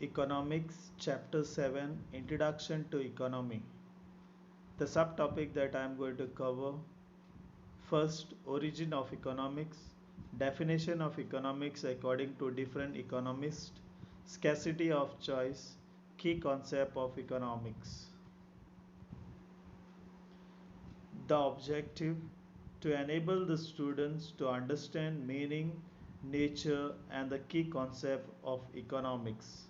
Economics, Chapter 7, Introduction to Economy. The subtopic that I am going to cover: first, origin of economics, definition of economics according to different economists, scarcity of choice, key concept of economics. The objective: to enable the students to understand meaning, nature, and the key concept of economics.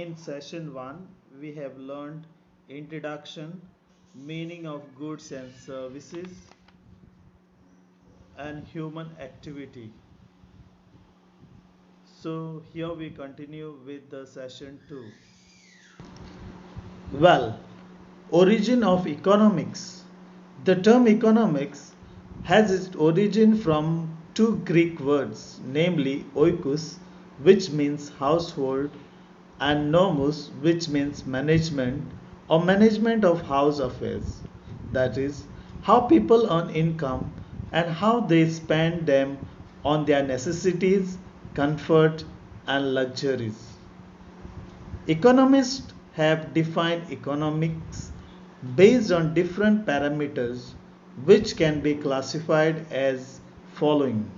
In session 1, we have learned introduction, meaning of goods and services, and human activity. So here we continue with the session 2. Well, origin of economics. The term economics has its origin from two Greek words, namely oikos, which means household, and nomos, which means management or management of house affairs. That is, how people earn income and how they spend them on their necessities, comfort, and luxuries. Economists have defined economics based on different parameters which can be classified as following.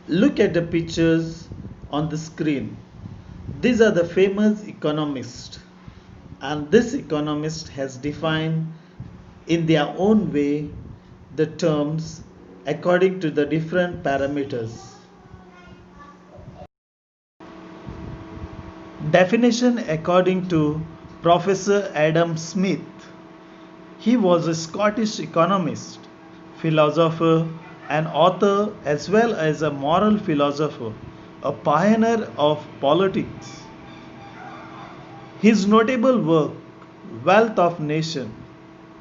Look at the pictures on the screen. These are the famous economists, and this economist has defined in their own way the terms according to the different parameters. Definition according to Professor Adam Smith. He was a Scottish economist, philosopher, and author, as well as a moral philosopher, a pioneer of politics. His notable work, Wealth of Nation,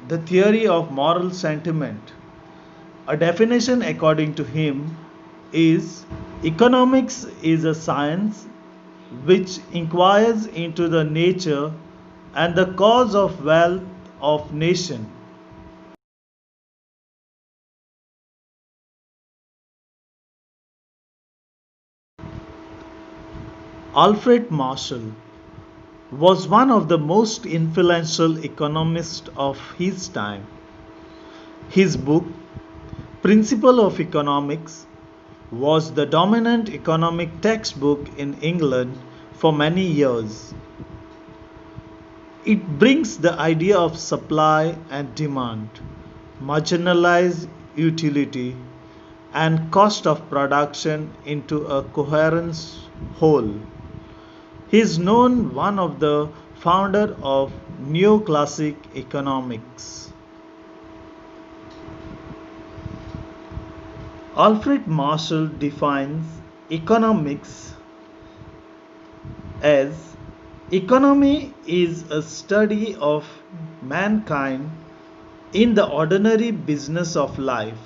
The Theory of Moral Sentiment, a definition according to him is: economics is a science which inquires into the nature and the cause of wealth of nation. Alfred Marshall was one of the most influential economists of his time. His book, Principle of Economics, was the dominant economic textbook in England for many years. It brings the idea of supply and demand, marginalized utility, and cost of production into a coherent whole. He is known one of the founder of neoclassic economics. Alfred Marshall defines economics as: economy is a study of mankind in the ordinary business of life.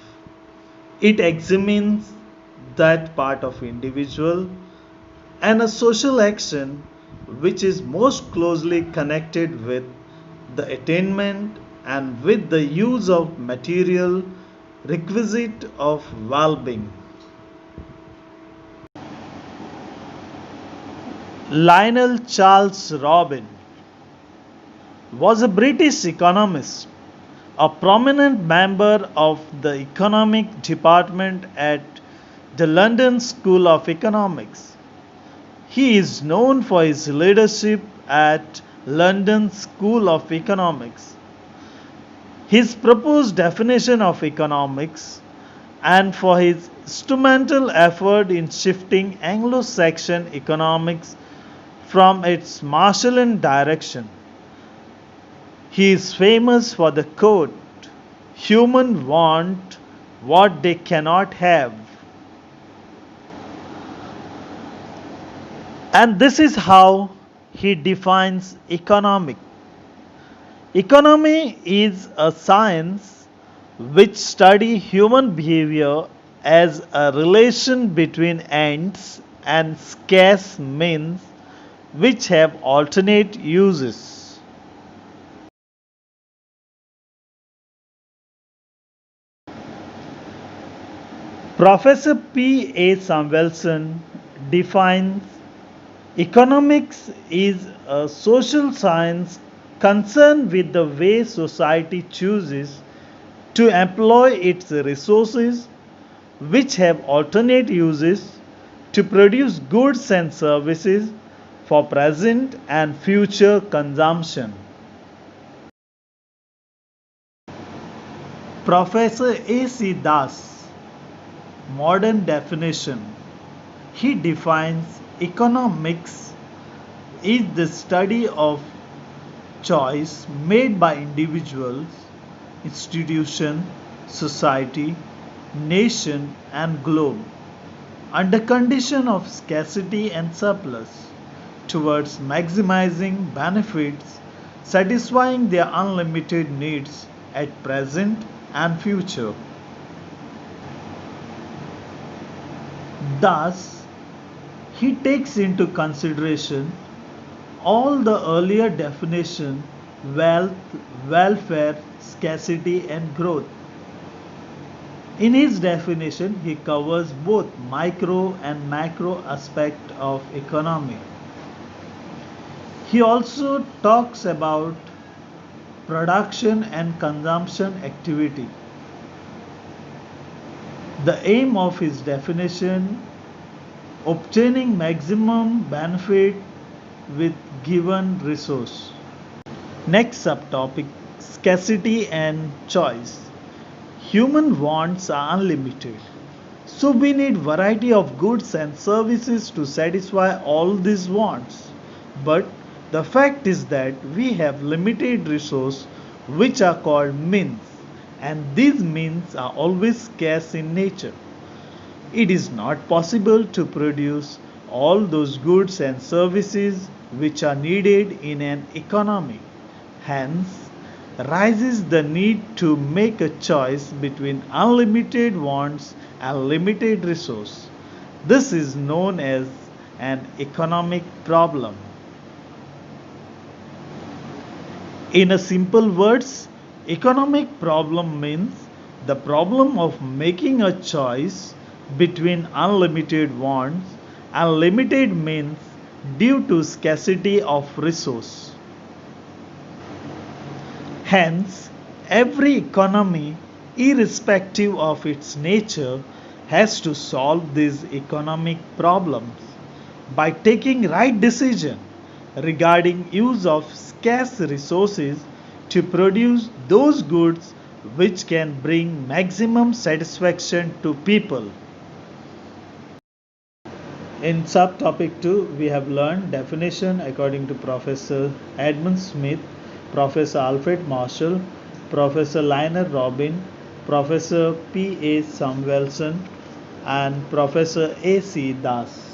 It examines that part of individual and a social action which is most closely connected with the attainment and with the use of material requisite of well-being. Lionel Charles Robin was a British economist, a prominent member of the economic department at the London School of Economics. He is known for his leadership at London School of Economics. His proposed definition of economics, and for his instrumental effort in shifting Anglo-Saxon economics from its Marshallian direction. He is famous for the quote, "Humans want what they cannot have." And this is how he defines economic. Economy is a science which studies human behavior as a relation between ends and scarce means which have alternate uses. Professor P. A. Samuelson defines economics is a social science concerned with the way society chooses to employ its resources, which have alternate uses, to produce goods and services for present and future consumption. Professor A.C. Das, modern definition. He defines economics is the study of choice made by individuals, institution, society, nation and globe under condition of scarcity and surplus towards maximizing benefits, satisfying their unlimited needs at present and future. Thus, he takes into consideration all the earlier definition wealth, welfare, scarcity and growth. In his definition, he covers both micro and macro aspect of economy. He also talks about production and consumption activity. The aim of his definition obtaining maximum benefit with given resource. Next subtopic, scarcity and choice. Human wants are unlimited. So we need variety of goods and services to satisfy all these wants. But the fact is that we have limited resources which are called means, and these means are always scarce in nature. It is not possible to produce all those goods and services which are needed in an economy. Hence, rises the need to make a choice between unlimited wants and limited resource. This is known as an economic problem. In a simple words, economic problem means the problem of making a choice between unlimited wants and limited means due to scarcity of resource. Hence, every economy, irrespective of its nature, has to solve these economic problems by taking right decision regarding use of scarce resources to produce those goods which can bring maximum satisfaction to people. In subtopic 2, we have learned definition according to Professor Edmund Smith, Professor Alfred Marshall, Professor Lionel Robin, Professor P. A. Samuelson, and Professor A. C. Das.